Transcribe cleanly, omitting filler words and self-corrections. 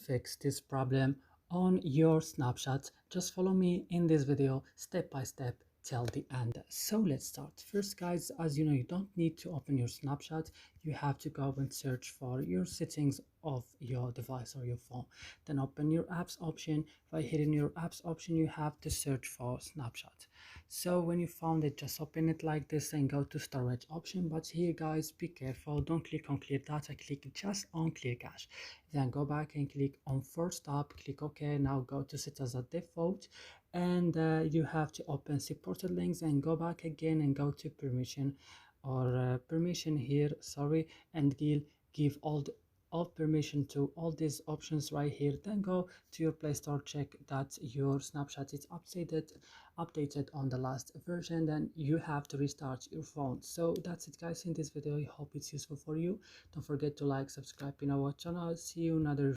fix this problem on your Snapchat. Just follow me in this video step by step till the end. So let's start. First guys, as you know, you don't need to open your Snapchat. You have to go and search for your settings of your device or your phone. Then open your apps option. By hitting your apps option, you have to search for Snapchat. So when you found it, just open it like this and go to storage option. But here guys, be careful, don't click on clear data, click just on clear cache. Then go back and click on force stop, click OK. Now go to set as a default, and you have to open supported links and go back again and go to permission or permission here, sorry, and give all permission to all these options right here. Then go to your Play Store, check that your Snapchat is updated on the last version. Then you have to restart your phone. So that's it guys in this video. I hope it's useful for you. Don't forget to like, subscribe in our channel. See you in another